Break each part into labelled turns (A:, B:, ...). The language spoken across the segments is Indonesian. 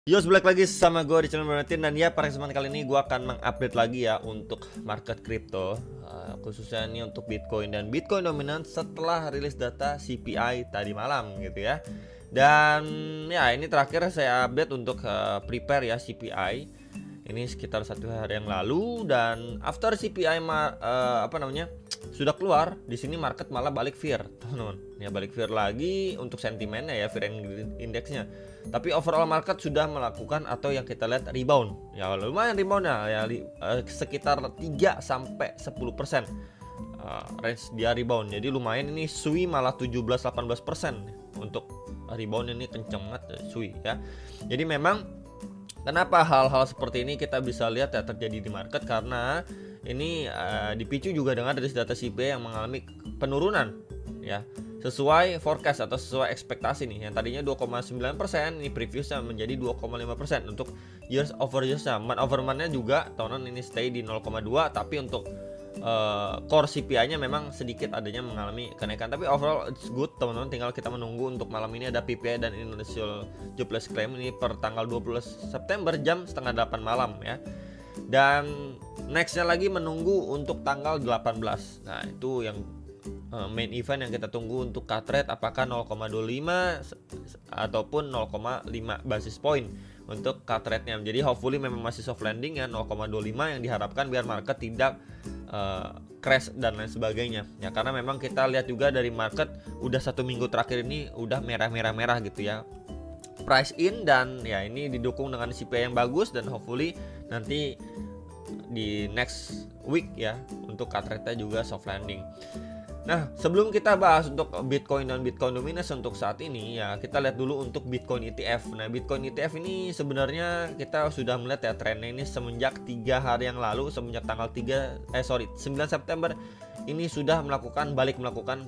A: Yo, balik lagi sama gue di channel Bernardin. Dan ya, pada kesempatan kali ini gue akan mengupdate lagi ya untuk market crypto, khususnya ini untuk Bitcoin dan Bitcoin dominant setelah rilis data CPI tadi malam gitu ya. Dan ya, ini terakhir saya update untuk prepare ya CPI. Ini sekitar 1 hari yang lalu, dan after CPI sudah keluar, di sini market malah balik fear, teman-teman. Ya, balik fear lagi untuk sentimennya ya, fear and indexnya. Tapi overall market sudah melakukan atau yang kita lihat rebound. Ya lumayan reboundnya ya, sekitar 3 sampai 10% range dia rebound. Jadi lumayan, ini SUI malah 17-18% untuk rebound, ini kenceng banget SUI ya. Jadi memang kenapa hal-hal seperti ini kita bisa lihat ya terjadi di market, karena ini dipicu juga dengan rilis data CPI yang mengalami penurunan ya, sesuai forecast atau sesuai ekspektasi nih. Yang tadinya 2,9%, ini previousnya menjadi 2,5% untuk years over years-nya. Month over month-nya juga tahunan ini stay di 0,2, tapi untuk core CPI-nya memang sedikit adanya mengalami kenaikan. Tapi overall it's good, teman-teman. Tinggal kita menunggu untuk malam ini ada PPI dan Initial Jobless Claim ini per tanggal 20 September jam setengah 8 malam ya. Dan nextnya lagi menunggu untuk tanggal 18. Nah, itu yang main event yang kita tunggu untuk cut rate, apakah 0,25 ataupun 0,5 basis point untuk cut rate-nya. Jadi hopefully memang masih soft landing ya, 0,25 yang diharapkan biar market tidak crash dan lain sebagainya ya. Karena memang kita lihat juga dari market udah 1 minggu terakhir ini udah merah gitu ya, price in, dan ya ini didukung dengan CPI yang bagus, dan hopefully nanti di next week ya untuk cut rate-nya juga soft landing. Nah, sebelum kita bahas untuk Bitcoin dan Bitcoin dominance untuk saat ini ya, kita lihat dulu untuk Bitcoin ETF. Nah, Bitcoin ETF ini sebenarnya kita sudah melihat ya trennya ini semenjak 3 hari yang lalu, semenjak tanggal 9 September ini sudah melakukan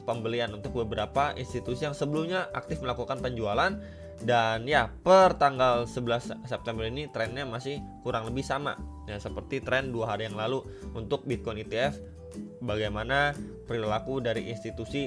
A: pembelian untuk beberapa institusi yang sebelumnya aktif melakukan penjualan. Dan ya, per tanggal 11 September ini trennya masih kurang lebih sama ya, seperti tren 2 hari yang lalu untuk Bitcoin ETF. Bagaimana perilaku dari institusi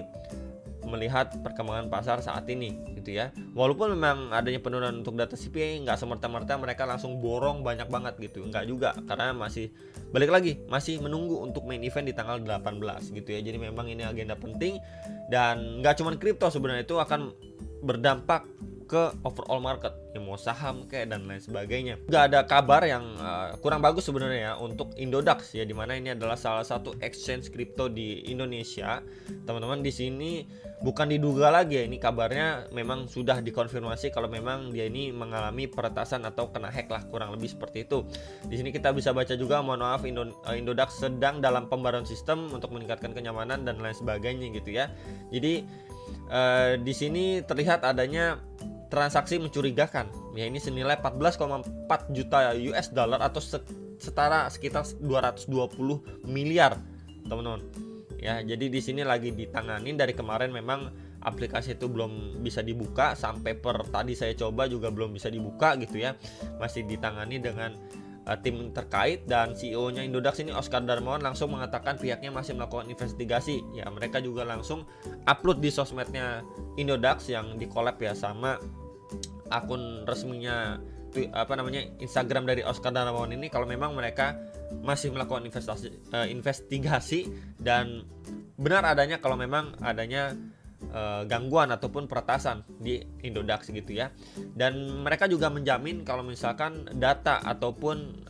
A: melihat perkembangan pasar saat ini gitu ya. Walaupun memang adanya penurunan untuk data CPI, nggak semerta-merta mereka langsung borong banyak banget gitu, nggak juga, karena masih balik lagi masih menunggu untuk main event di tanggal 18 gitu ya. Jadi memang ini agenda penting, dan nggak cuma kripto sebenarnya, itu akan berdampak ke overall market ya, mau saham kayak dan lain sebagainya. Nggak ada kabar yang kurang bagus sebenarnya ya untuk Indodax ya, dimana ini adalah salah satu exchange kripto di Indonesia, teman-teman. Di sini bukan diduga lagi ya, ini kabarnya memang sudah dikonfirmasi kalau memang dia ini mengalami peretasan atau kena hack lah, kurang lebih seperti itu. Di sini kita bisa baca juga, mohon maaf, Indodax sedang dalam pembaruan sistem untuk meningkatkan kenyamanan dan lain sebagainya gitu ya. Jadi di sini terlihat adanya transaksi mencurigakan ya, ini senilai 14,4 juta US dollar atau setara sekitar 220 miliar, teman-teman ya. Jadi di sini lagi ditangani dari kemarin, memang aplikasi itu belum bisa dibuka, sampai per tadi saya coba juga belum bisa dibuka gitu ya, masih ditangani dengan tim terkait. Dan CEO-nya Indodax ini, Oscar Darmawan, langsung mengatakan pihaknya masih melakukan investigasi ya. Mereka juga langsung upload di sosmednya Indodax yang di collab ya sama akun resminya Instagram dari Oscar Darmawan ini, kalau memang mereka masih melakukan investigasi dan benar adanya kalau memang adanya gangguan ataupun peretasan di Indodax gitu ya. Dan mereka juga menjamin kalau misalkan data ataupun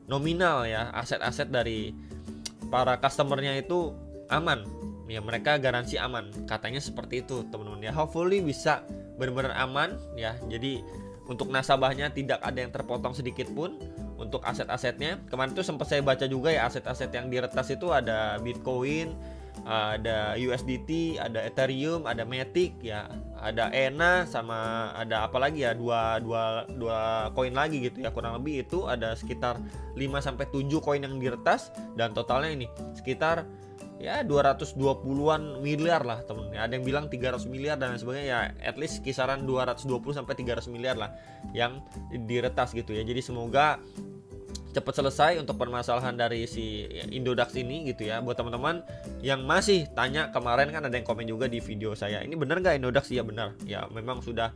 A: nominal ya, aset-aset dari para customernya itu aman ya, mereka garansi aman, katanya seperti itu, teman-teman ya. Hopefully bisa benar-benar aman ya. Jadi untuk nasabahnya tidak ada yang terpotong sedikit pun untuk aset-asetnya. Kemarin itu sempat saya baca juga ya, aset-aset yang diretas itu ada Bitcoin, ada USDT, ada Ethereum, ada Matic ya, ada ENA, sama ada apa lagi ya, dua koin lagi gitu ya. Kurang lebih itu ada sekitar 5-7 koin yang diretas, dan totalnya ini sekitar ya 220-an miliar lah, temen. Ada yang bilang 300 miliar dan lain sebagainya ya, at least kisaran 220-300 miliar lah yang diretas gitu ya. Jadi semoga cepat selesai untuk permasalahan dari si Indodax ini gitu ya. Buat teman-teman yang masih tanya, kemarin kan ada yang komen juga di video saya, ini bener nggak Indodax? Ya benar ya, memang sudah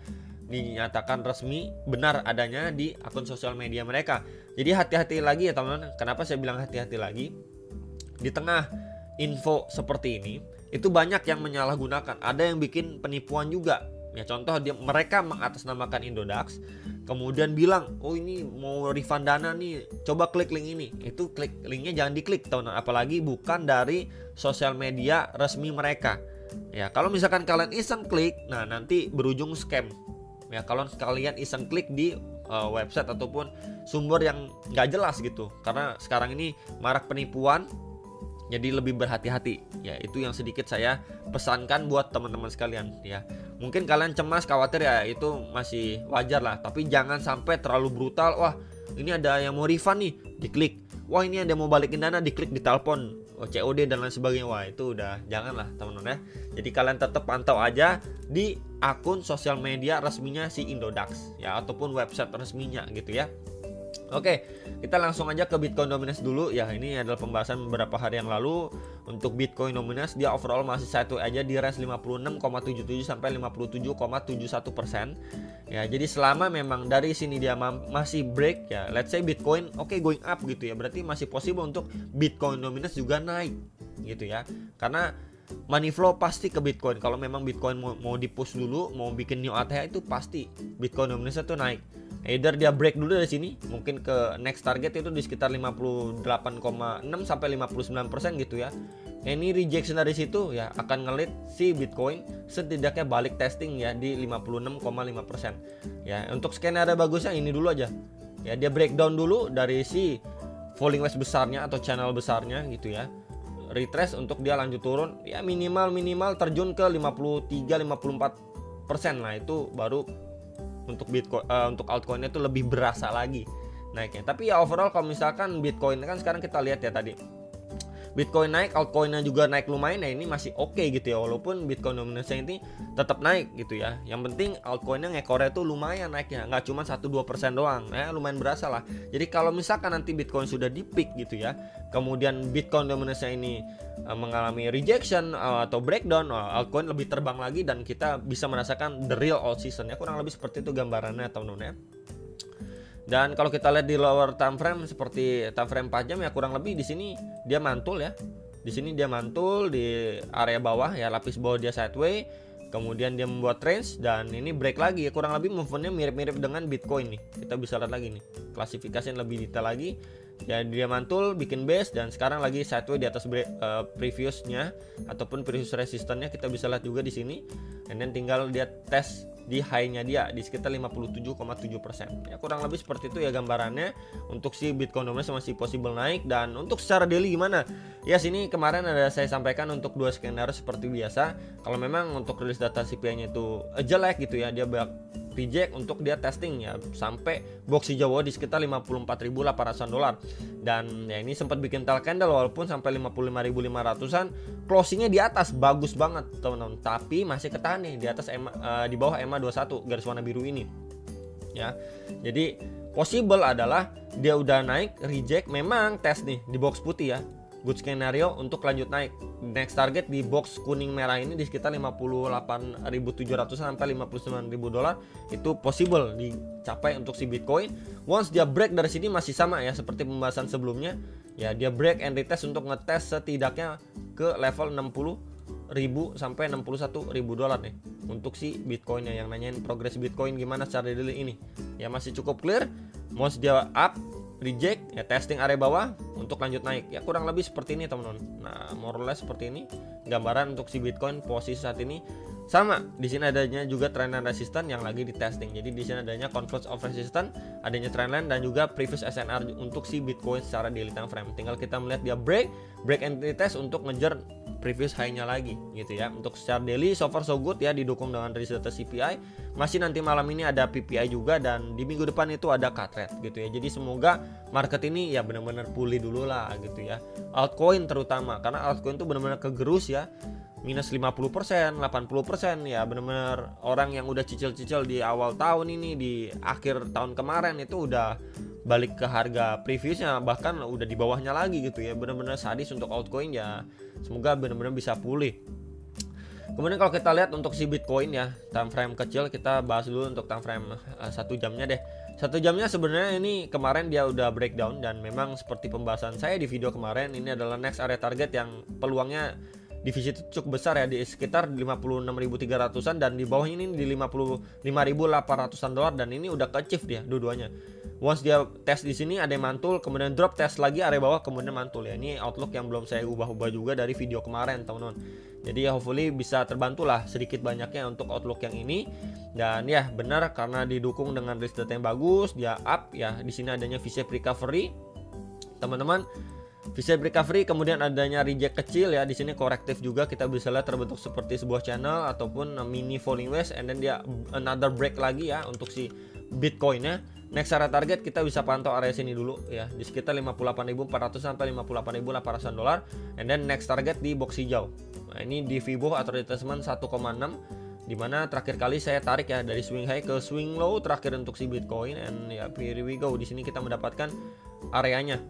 A: dinyatakan resmi benar adanya di akun sosial media mereka. Jadi hati-hati lagi ya teman-teman. Kenapa saya bilang hati-hati lagi? Di tengah info seperti ini itu banyak yang menyalahgunakan. Ada yang bikin penipuan juga. Ya contoh mereka mengatasnamakan Indodax, kemudian bilang, oh ini mau refund dana nih, coba klik link ini. Itu klik linknya jangan diklik teman-teman, apalagi bukan dari sosial media resmi mereka. Ya kalau misalkan kalian iseng klik, nah nanti berujung scam. Ya kalau kalian iseng klik di website ataupun sumber yang nggak jelas gitu, karena sekarang ini marak penipuan. Jadi lebih berhati-hati. Ya itu yang sedikit saya pesankan buat teman-teman sekalian ya. Mungkin kalian cemas, khawatir ya, itu masih wajar lah. Tapi jangan sampai terlalu brutal. Wah ini ada yang mau refund nih, diklik. Wah ini ada yang mau balikin dana, diklik, ditelepon COD dan lain sebagainya. Wah itu udah janganlah teman-teman ya. Jadi kalian tetap pantau aja di akun sosial media resminya si Indodax ya, ataupun website resminya gitu ya. Oke, kita langsung aja ke Bitcoin Dominance dulu ya. Ini adalah pembahasan beberapa hari yang lalu. Untuk Bitcoin Dominance dia overall masih satu aja di range 56,77 sampai 57,71%. Ya, jadi selama memang dari sini dia masih break ya, let's say Bitcoin going up gitu ya, berarti masih possible untuk Bitcoin Dominance juga naik gitu ya. Karena money flow pasti ke Bitcoin. Kalau memang Bitcoin mau di-push dulu, mau bikin new ATH, itu pasti Bitcoin Dominance itu naik. Either dia break dulu dari sini, mungkin ke next target itu di sekitar 58,6 sampai 59% gitu ya. Ini rejection dari situ ya akan ngelit si Bitcoin setidaknya balik testing ya di 56,5%. Ya, untuk skenario bagusnya ini dulu aja. Ya, dia breakdown dulu dari si falling wedge besarnya atau channel besarnya gitu ya. Retrace untuk dia lanjut turun ya, minimal terjun ke 53-54%. Nah, itu baru untuk Bitcoin, untuk altcoinnya itu lebih berasa lagi naiknya. Tapi ya overall kalau misalkan Bitcoin kan sekarang kita lihat ya tadi Bitcoin naik, altcoinnya juga naik lumayan ya, ini masih oke gitu ya, walaupun Bitcoin Dominance ini tetap naik gitu ya. Yang penting altcoinnya ngekornya tuh lumayan naiknya, nggak cuma 1-2% doang ya, lumayan berasa lah. Jadi kalau misalkan nanti Bitcoin sudah di peak gitu ya, kemudian Bitcoin Dominance ini mengalami rejection atau breakdown, altcoin lebih terbang lagi dan kita bisa merasakan the real all season ya, kurang lebih seperti itu gambarannya teman-teman ya. Dan kalau kita lihat di lower time frame seperti time frame 4 jam ya, kurang lebih di sini dia mantul ya. Di sini dia mantul di area bawah ya, lapis bawah dia sideways. Kemudian dia membuat range dan ini break lagi ya, kurang lebih movementnya mirip-mirip dengan Bitcoin nih. Kita bisa lihat lagi nih, klasifikasi yang lebih detail lagi. Ya dia mantul, bikin base dan sekarang lagi sideways di atas previousnya ataupun previous resistance-nya kita bisa lihat juga di sini. Dan tinggal dia tes di high-nya dia di sekitar 57,7%. Ya kurang lebih seperti itu ya gambarannya. Untuk si Bitcoin Dominance masih possible naik. Dan untuk secara daily gimana? Ya sini kemarin ada saya sampaikan untuk dua skenario seperti biasa. Kalau memang untuk rilis data CPI-nya itu jelek gitu ya, dia reject untuk dia testing ya sampai box hijau di sekitar 54.800-an dolar. Dan ya ini sempat bikin tail candle walaupun sampai 55.500-an, closingnya di atas bagus banget teman-teman, tapi masih ketahan nih di atas di bawah EMA 21 garis warna biru ini ya. Jadi possible adalah dia udah naik, reject, memang tes nih di box putih ya, good scenario untuk lanjut naik. Next target di box kuning merah ini di sekitar 58.700 sampai 59.000 dolar, itu possible dicapai untuk si Bitcoin. Once dia break dari sini masih sama ya seperti pembahasan sebelumnya ya, dia break and retest untuk ngetes setidaknya ke level 60.000 sampai 61.000 dolar nih untuk si Bitcoinnya. Yang nanyain progres Bitcoin gimana secara daily ini ya masih cukup clear. Once dia up, reject ya, testing area bawah untuk lanjut naik ya, kurang lebih seperti ini teman-teman. Nah more or less seperti ini gambaran untuk si Bitcoin posisi saat ini. Sama di sini adanya juga trendline resistance yang lagi di testing. Jadi di sini adanya converge of resistance, adanya trendline dan juga previous SNR untuk si Bitcoin secara daily time frame. Tinggal kita melihat dia break and retest untuk ngejar previous high-nya lagi gitu ya. Untuk secara daily so far so good ya, didukung dengan rilis data CPI. Masih nanti malam ini ada PPI juga dan di minggu depan itu ada cut rate gitu ya. Jadi semoga market ini ya benar-benar pulih dulu lah gitu ya. Altcoin terutama, karena altcoin itu benar-benar kegerus ya. Minus 50%, 80% ya, benar-benar orang yang udah cicil-cicil di awal tahun ini, di akhir tahun kemarin itu udah balik ke harga previousnya, bahkan udah di bawahnya lagi gitu ya. Benar-benar sadis untuk altcoin ya. Semoga benar-benar bisa pulih. Kemudian kalau kita lihat untuk si Bitcoin ya, time frame kecil, kita bahas dulu untuk time frame 1 jamnya deh. 1 jamnya sebenarnya ini kemarin dia udah breakdown, dan memang seperti pembahasan saya di video kemarin, ini adalah next area target yang peluangnya divisi itu cukup besar ya, di sekitar 56.300-an, dan di bawah ini di 55.800-an dolar, dan ini udah ke achieve dia dua-duanya. Once dia tes di sini ada yang mantul, kemudian drop, tes lagi area bawah, kemudian mantul ya. Ini outlook yang belum saya ubah-ubah juga dari video kemarin, teman-teman. Jadi ya hopefully bisa terbantu lah sedikit banyaknya untuk outlook yang ini. Dan ya benar, karena didukung dengan risk data yang bagus, dia up ya. Di sini adanya V-shape recovery, teman-teman. V-shape recovery, kemudian adanya reject kecil ya. Di sini korektif juga, kita bisa lihat terbentuk seperti sebuah channel ataupun mini falling wedge, and then dia another break lagi ya untuk si Bitcoinnya. Next area target kita bisa pantau area sini dulu ya, di sekitar 58.400 sampai 58.800 dolar, and then next target di box hijau. Nah, ini di Fibo atau retracement 1,6, dimana terakhir kali saya tarik ya dari swing high ke swing low terakhir untuk si Bitcoin, and ya here we go. Di sini kita mendapatkan areanya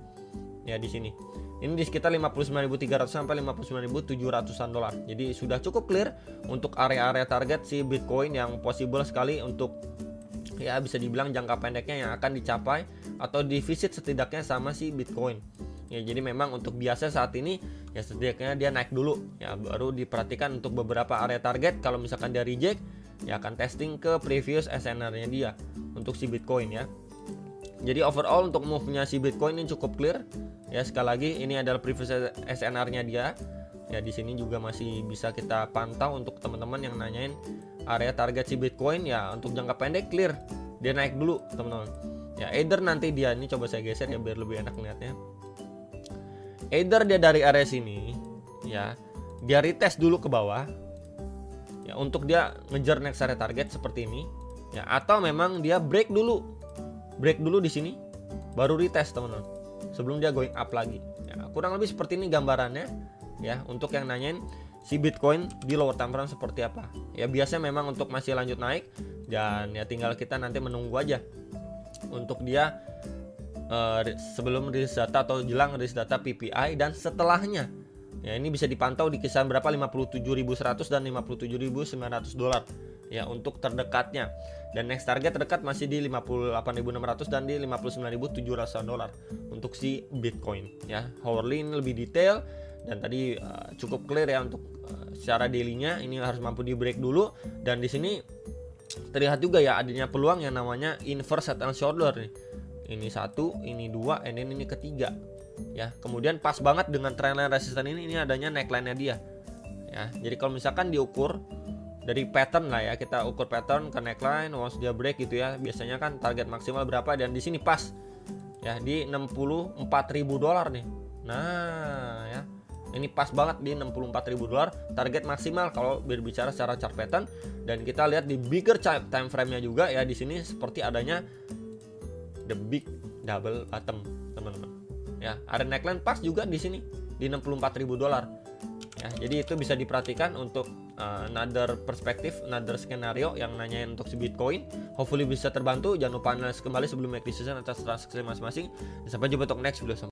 A: ya di sini. Ini di sekitar 59.300 sampai 59.700-an dolar. Jadi sudah cukup clear untuk area-area target si Bitcoin yang possible sekali untuk ya bisa dibilang jangka pendeknya yang akan dicapai atau divisit setidaknya sama si Bitcoin. Ya jadi memang untuk biasa saat ini ya setidaknya dia naik dulu ya, baru diperhatikan untuk beberapa area target. Kalau misalkan dia reject ya akan testing ke previous SNR-nya dia untuk si Bitcoin ya. Jadi overall untuk move-nya si Bitcoin ini cukup clear. Ya sekali lagi ini adalah previous SNR-nya dia. Ya di sini juga masih bisa kita pantau untuk teman-teman yang nanyain area target si Bitcoin ya. Untuk jangka pendek clear, dia naik dulu teman-teman. Ya either nanti dia, ini coba saya geser ya biar lebih enak lihatnya. Either dia dari area sini ya, dia retest dulu ke bawah ya untuk dia ngejar next area target seperti ini ya, atau memang dia break dulu di sini baru retest teman-teman sebelum dia going up lagi ya. Kurang lebih seperti ini gambarannya ya untuk yang nanyain si Bitcoin di lower time frame seperti apa ya. Biasanya memang untuk masih lanjut naik, dan ya tinggal kita nanti menunggu aja untuk dia sebelum rilis data atau jelang rilis data PPI dan setelahnya ya. Ini bisa dipantau di kisaran berapa, 57.100 dan 57.900 dolar ya untuk terdekatnya, dan next target terdekat masih di 58.600 dan di 59.700 dolar untuk si Bitcoin ya. Hourly ini lebih detail, dan tadi cukup clear ya untuk secara daily-nya ini harus mampu di break dulu. Dan di sini terlihat juga ya adanya peluang yang namanya inverse head and shoulder nih. Ini satu, ini dua, and then ini ketiga ya. Kemudian pas banget dengan trendline resisten ini adanya neckline-nya dia ya. Jadi kalau misalkan diukur dari pattern lah ya, kita ukur pattern ke neckline, once dia break gitu ya, biasanya kan target maksimal berapa, dan di sini pas ya di 64.000 dolar nih. Nah ya, ini pas banget di 64.000 dolar target maksimal kalau berbicara secara chart pattern. Dan kita lihat di bigger time frame-nya juga ya, di sini seperti adanya the big double bottom teman-teman ya. Ada neckline pas juga di sini di 64.000 dolar ya. Jadi itu bisa diperhatikan untuk another perspektif, another skenario yang nanyain untuk si Bitcoin. Hopefully bisa terbantu. Jangan lupa analis kembali sebelum make decision atas transaksi masing-masing. Sampai jumpa untuk next video.